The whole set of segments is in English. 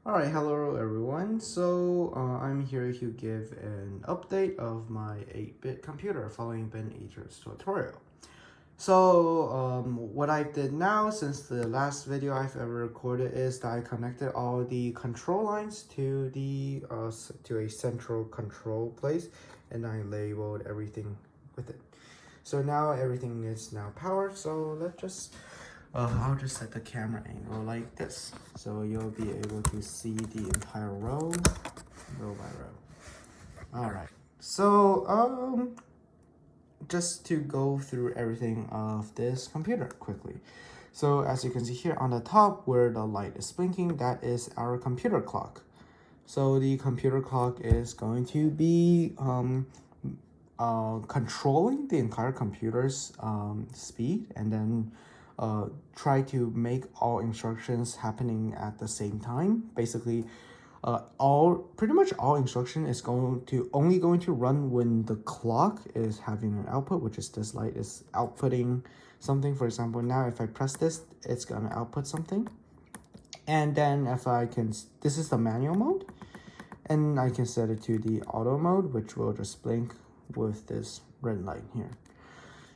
Alright, hello everyone. I'm here to give an update of my 8-bit computer following Ben Eater's tutorial. What I did now since the last video I've ever recorded is that I connected all the control lines to to a central control place, and I labeled everything with it. So now everything is now powered. I'll just set the camera angle like this, so you'll be able to see the entire row by row. All right. Just to go through everything of this computer quickly. So as you can see here on the top where the light is blinking, that is our computer clock. So the computer clock is going to be controlling the entire computer's speed, and then try to make all instructions happening at the same time. Basically, pretty much all instruction is only going to run when the clock is having an output, which is this light is outputting something. For example, now if I press this, it's gonna output something. And then this is the manual mode, and I can set it to the auto mode, which will just blink with this red light here.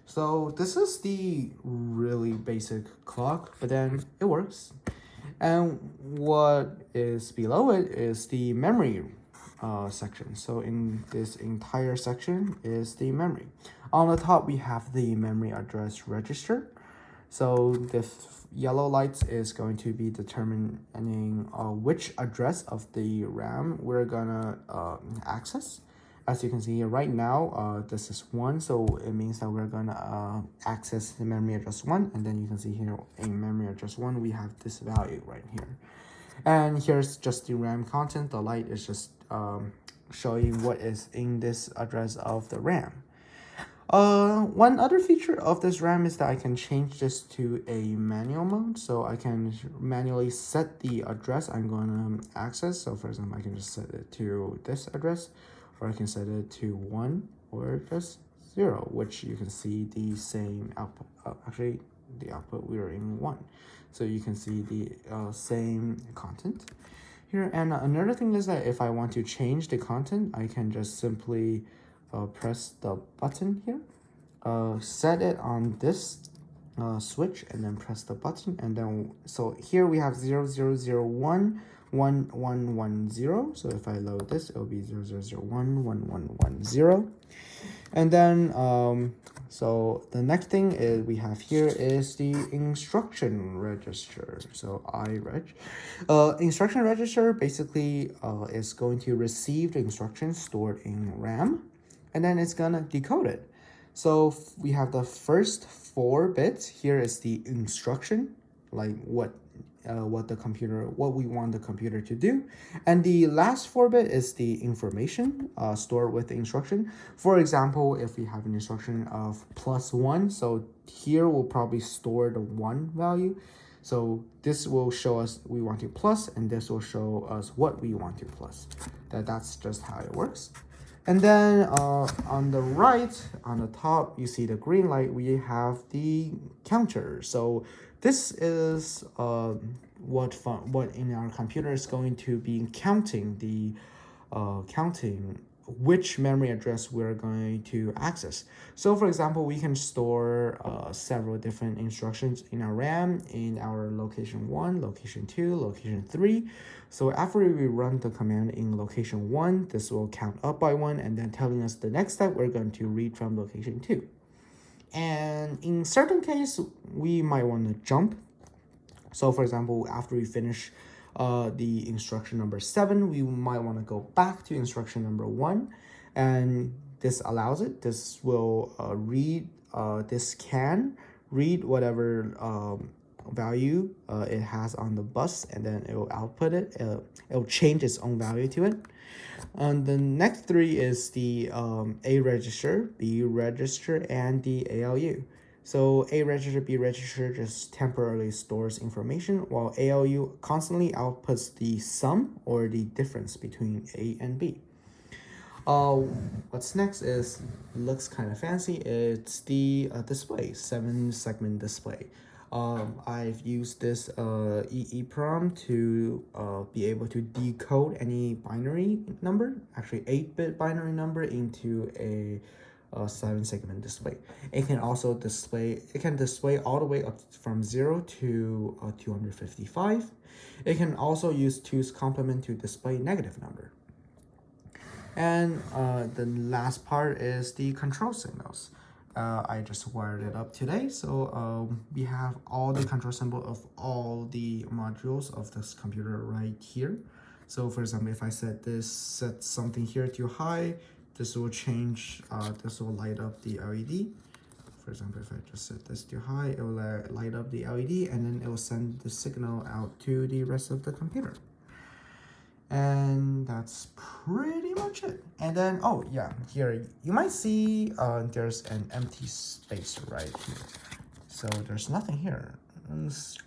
So this is the really basic clock, but then it works. And what is below it is the memory section. So in this entire section is the memory. On the top, we have the memory address register. So the yellow lights is going to be determining which address of the RAM we're gonna access. As you can see here right now, this is 1, so it means that we're gonna access the memory address 1, and then you can see here in memory address 1 we have this value right here. And here's just the RAM content. The light is just showing what is in this address of the RAM. One other feature of this RAM is that I can change this to a manual mode, so I can manually set the address I'm going to access. So for example, I can just set it to this address, or I can set it to 1 or just 0, which you can see the same output. Actually, the output we are in 1, so you can see the same content here. And another thing is that if I want to change the content, I can just simply press the button here, set it on this switch, and then press the button, and then so here we have 0001 1110. So if I load this, it will be 0001 1110. And then so the next thing is we have here is the instruction register. So IREG. Instruction register basically is going to receive the instructions stored in RAM, and then it's gonna decode it. So we have the first 4 bits. Here is the instruction, like what we want the computer to do, and the last 4 bit is the information stored with the instruction. For example, if we have an instruction of +1, so here we'll probably store the 1 value. So this will show us we want to plus, and this will show us what we want to plus. That's just how it works. And then on the right, on the top, you see the green light, we have the counter. So this is what in our computer is going to be counting which memory address we're going to access. So for example, we can store several different instructions in our RAM in our location 1, location 2, location 3. So after we run the command in location 1, this will count up by 1, and then telling us the next step we're going to read from location 2. And in certain case, we might want to jump. So for example, after we finish the instruction number 7, we might want to go back to instruction number 1, and this allows it. This will this can read whatever value it has on the bus, and then it will output it. It'll change its own value to it. And the next 3 is the A register, B register, and the ALU. So A register, B register just temporarily stores information, while ALU constantly outputs the sum or the difference between A and B. What's next looks kind of fancy. It's the display, 7-segment display. I've used this EEPROM to be able to decode any binary number, actually 8-bit binary number, into a 7-segment display. It can also display, all the way up from 0 to 255. It can also use 2's complement to display negative number. And the last part is the control signals. I just wired it up today, so we have all the control symbol of all the modules of this computer right here. So for example, if I set something here to high, this will change, this will light up the LED. For example, if I just set this to high, it will light up the LED, and then it will send the signal out to the rest of the computer. And that's pretty much it. And then, oh yeah, here you might see there's an empty space right here. So there's nothing here.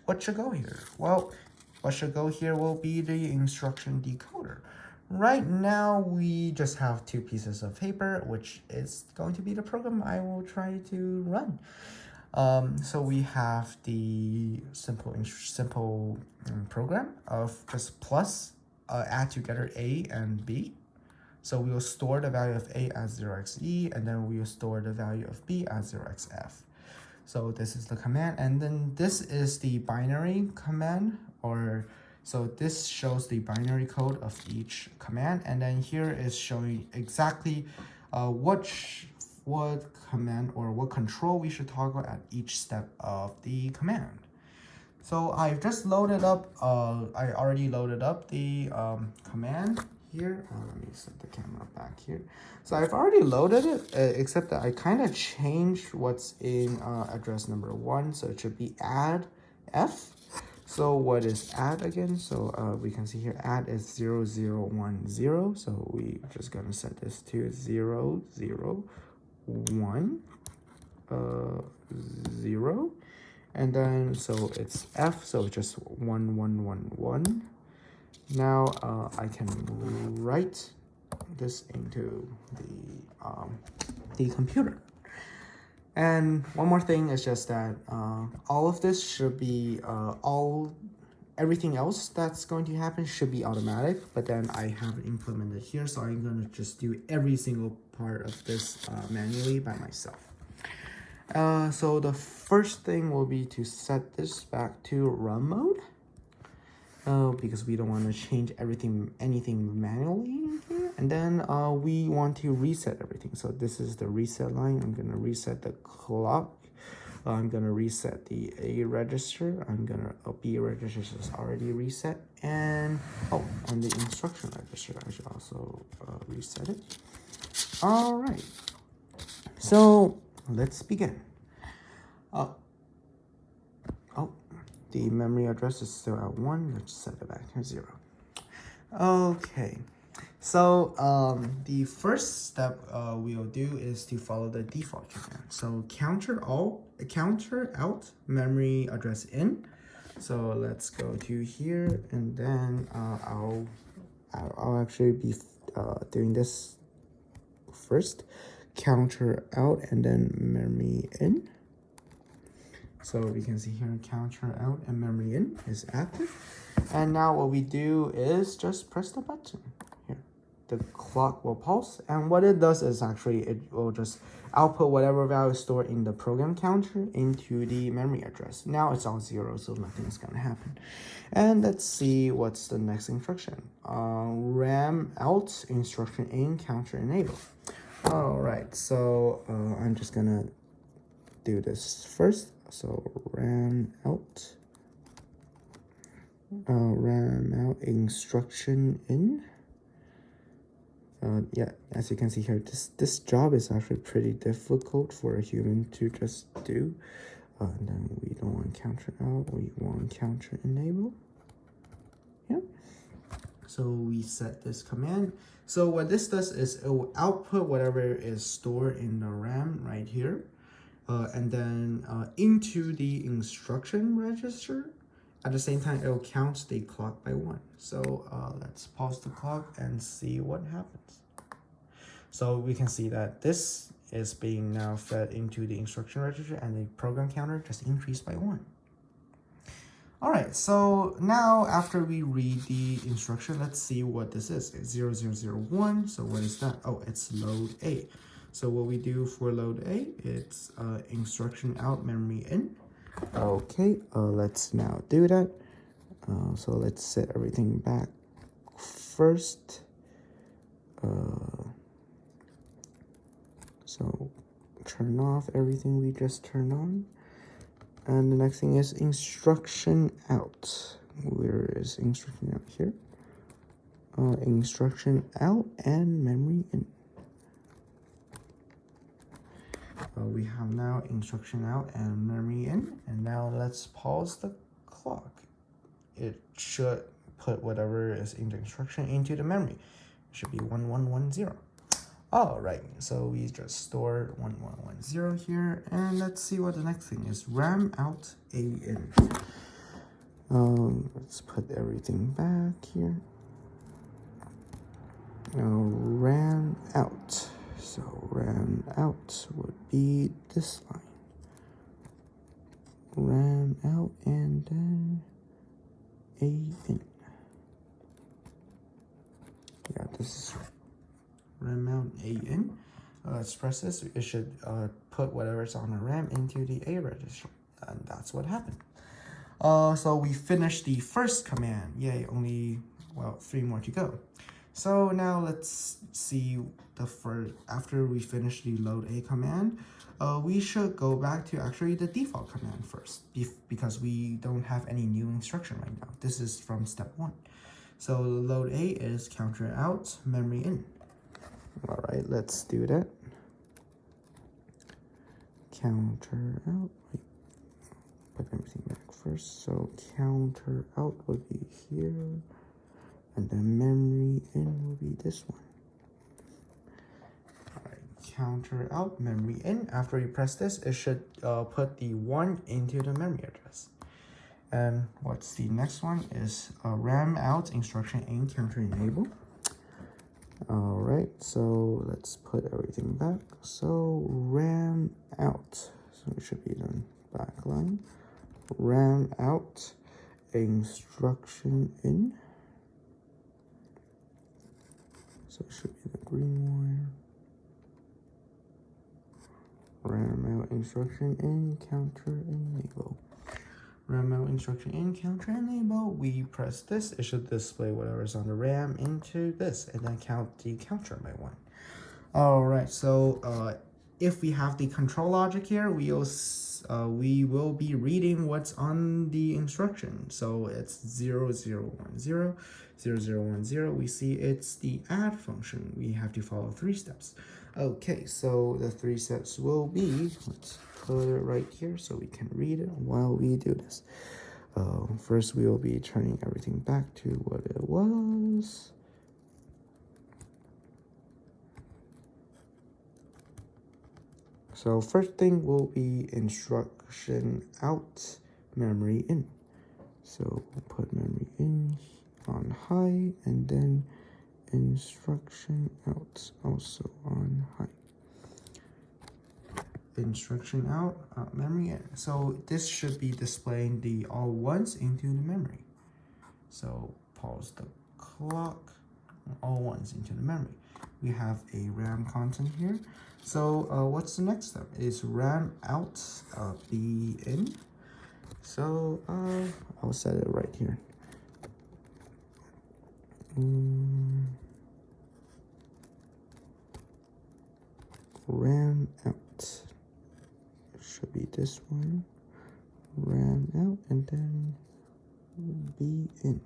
What should go here? Well, what should go here will be the instruction decoder. Right now, we just have 2 pieces of paper, which is going to be the program I will try to run. So we have the simple program of just plus add together A and B. So we will store the value of A as 0xe, and then we will store the value of B as 0xf. So this is the command, and then this is the binary command, so this shows the binary code of each command, and then here is showing exactly what command or what control we should toggle at each step of the command. So I've just loaded up, I already loaded up the command here. Let me set the camera back here. So I've already loaded it, except that I kind of changed what's in address number 1. So it should be add F. So what is add again? So we can see here add is 0010. So we're just gonna set this to 001 0. And then so it's F, so just 1111. Now I can write this into the computer. And one more thing is just that all of this should be everything else that's going to happen should be automatic, but then I have it implemented here, so I'm gonna just do every single part of this manually by myself. So the first thing will be to set this back to run mode, because we don't want to change anything manually in here. And then we want to reset everything. So this is the reset line. I'm gonna reset the clock. I'm gonna reset the A register. B register is already reset, and the instruction register, I should also reset it. All right. So let's begin. The memory address is still at 1. Let's set it back to 0. Okay. So the first step we'll do is to follow the default command. So counter out memory address in. So let's go to here, and then I'll actually be doing this first. Counter out and then memory in. So we can see here counter out and memory in is active. And now what we do is just press the button here. The clock will pulse, and what it does is actually it will just output whatever value stored in the program counter into the memory address. Now it's all 0, so nothing's gonna happen. And let's see what's the next instruction. RAM out, instruction in, counter enable. All right, so I'm just gonna do this first. So RAM out, instruction in. Yeah, as you can see here, this job is actually pretty difficult for a human to just do. And then we don't want counter out, we want counter enable. Yeah. So we set this command. So what this does is it will output whatever is stored in the RAM right here. And then into the instruction register. At the same time, it will count the clock by 1. So let's pause the clock and see what happens. So we can see that this is being now fed into the instruction register, and the program counter just increased by 1. All right, so now after we read the instruction, let's see what this is. It's 0001, so what is that? Oh, it's load A. So what we do for load A, it's instruction out, memory in. Okay, let's now do that. So let's set everything back first. So turn off everything we just turned on. And the next thing is instruction out. Where is instruction out? Here. Instruction out and memory in. We have now instruction out and memory in. And now let's pause the clock. It should put whatever is in the instruction into the memory. It should be 1110. All right, so we just store 1110 here, and let's see what the next thing is. RAM out, A in. Let's put everything back here. RAM out. So RAM out would be this line. RAM out and then A in. Yeah, this is RAM out A in. Let's press this. It should put whatever's on the RAM into the A register, and that's what happened. So we finished the first command. Yay, only, well, 3 more to go. So now let's see the first, after we finish the load A command, we should go back to actually the default command first, because we don't have any new instruction right now. This is from step 1. So load A is counter out, memory in. All right, let's do that. Counter out. Wait, put everything back first. So counter out would be here, and then memory in will be this one. All right, counter out, memory in. After you press this, it should put the 1 into the memory address. And what's the next one is RAM out, instruction in, counter enable. All right, so let's put everything back. So RAM out, so it should be the back line. RAM out, instruction in. So it should be the green wire. RAM out, instruction in, counter enable. RAM out, instruction in, counter enable. We press this, it should display whatever's on the RAM into this, and then count the counter by 1. All right, so if we have the control logic here, we will be reading what's on the instruction. So it's 0010, 0010. We see it's the add function. We have to follow 3 steps. Okay, so the 3 steps will be, let's put it right here so we can read it while we do this. First, we will be turning everything back to what it was. So first thing will be instruction out, memory in. So we'll put memory in on high, and then instruction out also on high. Instruction out, memory in. So this should be displaying the all ones into the memory. So pause the clock, all ones into the memory. We have a RAM content here. So what's the next step? Is RAM out, B in. So I'll set it right here. RAM out. It should be this one. RAM out and then B in.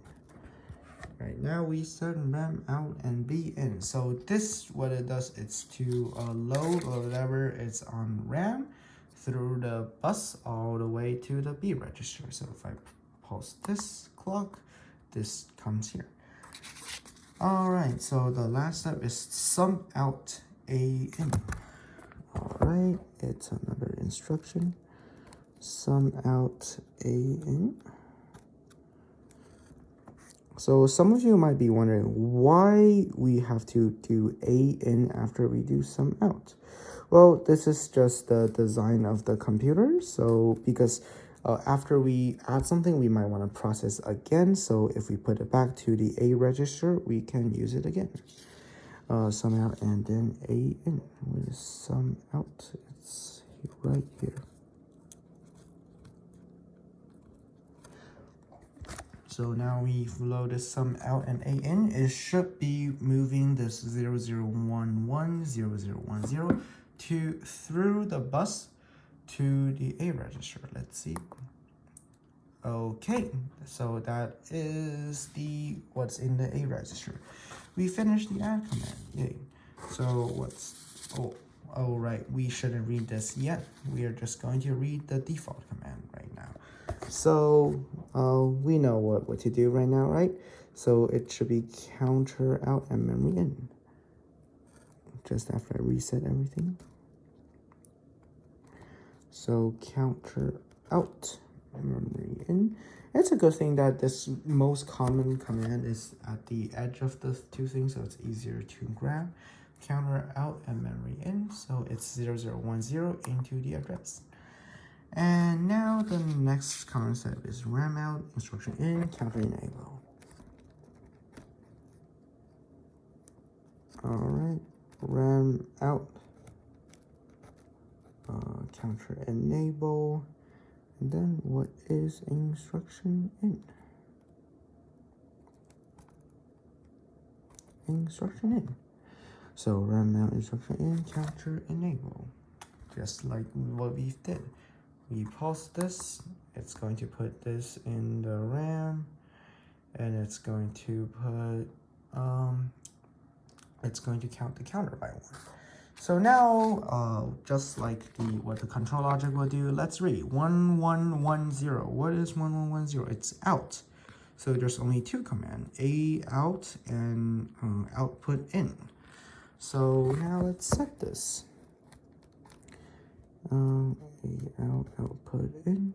Right now we set RAM out and B in. So this, what it does, it's to load or whatever it's on RAM through the bus all the way to the B register. So if I pause this clock, this comes here. All right, so the last step is sum out A in. All right, it's another instruction. Sum out A in. So some of you might be wondering why we have to do A in after we do sum out. Well, this is just the design of the computer. So because After we add something, we might want to process again. So if we put it back to the A register, we can use it again. Sum out and then A in. Where is sum out? It's right here. So now we've loaded sum out and A in. It should be moving this 0011, 0010 through the bus to the A register. Let's see. Okay, so that is what's in the A register. We finished the add command. Yay. So oh right, we shouldn't read this yet. We are just going to read the default command right now. So we know what to do right now, right? So it should be counter out and memory in. Just after I reset everything. So counter out, memory in. It's a good thing that this most common command is at the edge of the two things, so it's easier to grab. Counter out and memory in, so it's 0010 into the address. And now the next concept is RAM out, instruction in, counter enable. Alright, RAM out, counter enable, and then what is instruction in? Instruction in. So RAM out, instruction in, counter enable. Just like what we did. We pause this, it's going to put this in the RAM, and it's going to put, it's going to count the counter by 1. So now, just like what the control logic will do, let's read 1110. What is 1110? It's out. So there's only 2 commands, A out and output in. So now let's set this. A out, output in.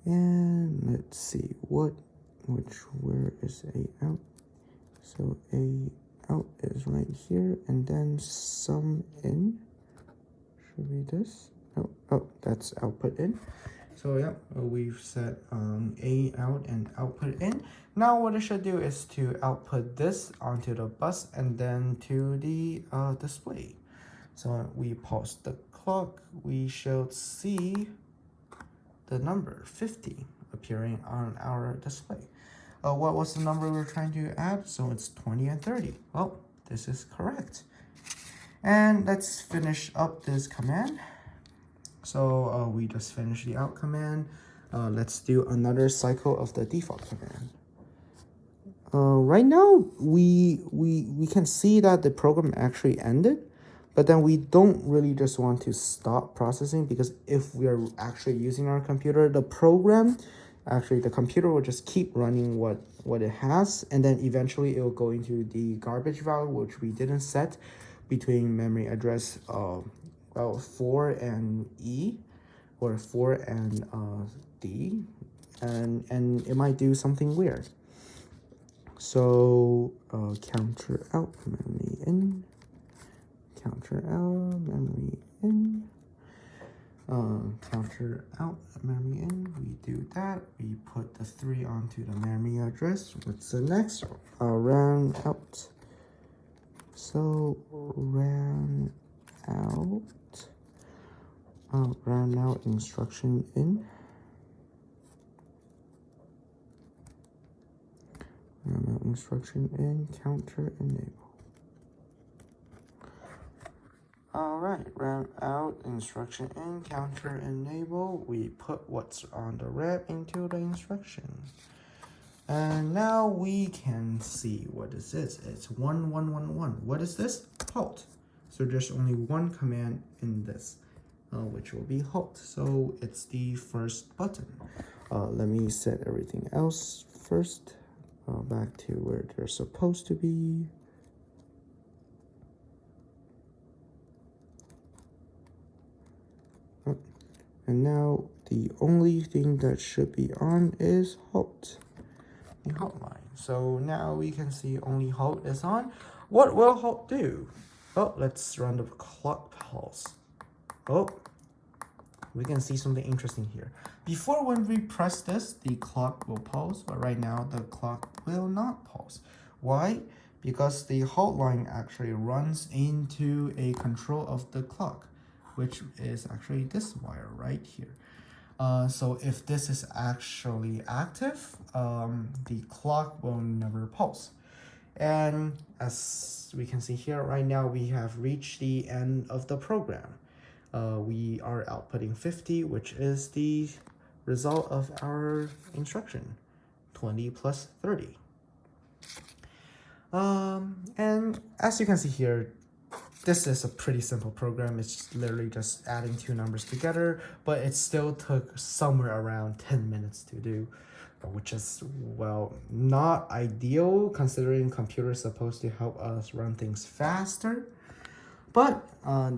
And let's see where is A out? So A out is right here, and then sum in should be this. Oh, that's output in. So yeah, we've set A out and output in. Now what it should do is to output this onto the bus and then to the display. So we pause the clock, we should see the number 50 appearing on our display. What was the number we were trying to add? So it's 20 and 30. Well, this is correct. And let's finish up this command. So we just finished the out command. Let's do another cycle of the default command. Right now, we can see that the program actually ended, but then we don't really just want to stop processing, because if we are actually using our computer, the computer will just keep running what it has, and then eventually it will go into the garbage value, which we didn't set between memory address 4 and E, or 4 and D, and it might do something weird. So counter out, memory in, counter out, memory in, counter out, memory in. We do that. We put the 3 onto the memory address. What's the next? RAM out. So RAM out. RAM out, instruction in. RAM out, instruction in, counter enable. Alright, RAM out, instruction in, counter enable. We put what's on the RAM into the instruction. And now we can see what this is. It's 1111. What is this? Halt. So there's only one command in this, which will be halt. So it's the first button. Let me set everything else first. Back to where they're supposed to be. And now the only thing that should be on is halt. The halt line. So now we can see only halt is on. What will halt do? Oh, let's run the clock pulse. Oh, we can see something interesting here. Before, when we press this, the clock will pulse, but right now the clock will not pulse. Why? Because the hold line actually runs into a control of the clock, which is actually this wire right here. So if this is actually active, the clock will never pulse. And as we can see here, right now we have reached the end of the program. We are outputting 50, which is the result of our instruction, 20 plus 30. And as you can see here, this is a pretty simple program. It's literally just adding two numbers together, but it still took somewhere around 10 minutes to do, which is, well, not ideal considering computers supposed to help us run things faster. But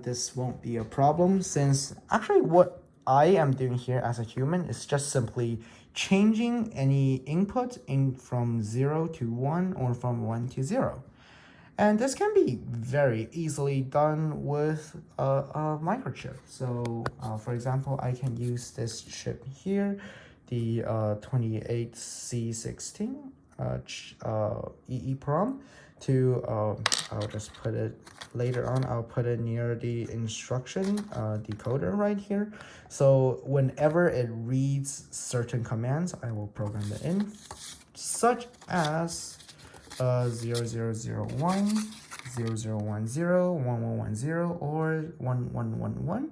this won't be a problem, since actually what I am doing here as a human is just simply changing any input from 0 to 1 or from 1 to 0. And this can be very easily done with a microchip. So for example, I can use this chip here, the 28C16 EEPROM, to I'll just put it later on. I'll put it near the instruction decoder right here. So whenever it reads certain commands, I will program it in, such as 0001, 0010, 1110, or 1111.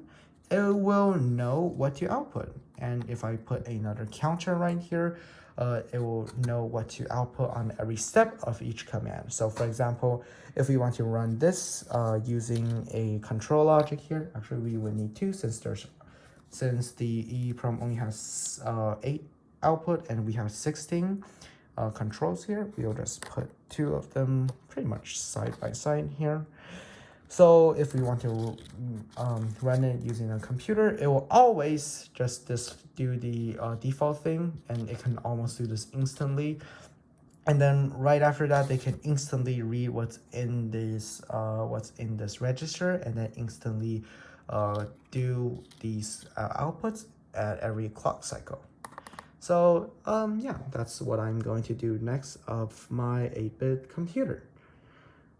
It will know what to output. And if I put another counter right here, it will know what to output on every step of each command. So for example, if we want to run this using a control logic here, actually we would need two, since the EEPROM only has 8 output and we have 16 controls here. We'll just put two of them pretty much side by side here. So if we want to run it using a computer, it will always just do the default thing, and it can almost do this instantly. And then right after that, they can instantly read what's in this register, and then instantly do these outputs at every clock cycle. So yeah, that's what I'm going to do next of my 8-bit computer.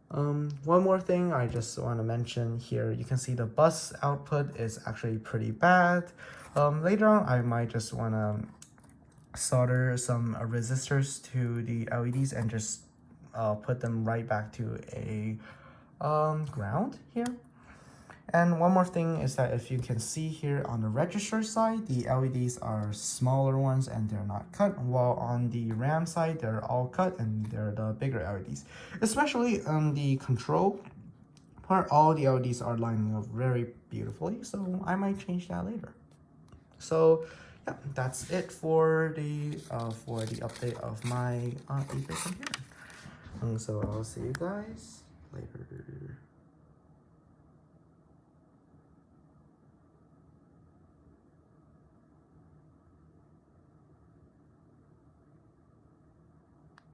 One more thing I just want to mention here, you can see the bus output is actually pretty bad. Later on, I might just want to solder some resistors to the LEDs and just put them right back to a ground here. And one more thing is that if you can see here on the register side, the LEDs are smaller ones and they're not cut, while on the RAM side, they're all cut and they're the bigger LEDs. Especially on the control part, all the LEDs are lining up very beautifully, so I might change that later. So yeah, that's it for the update of my 8-bit computer. So I'll see you guys later.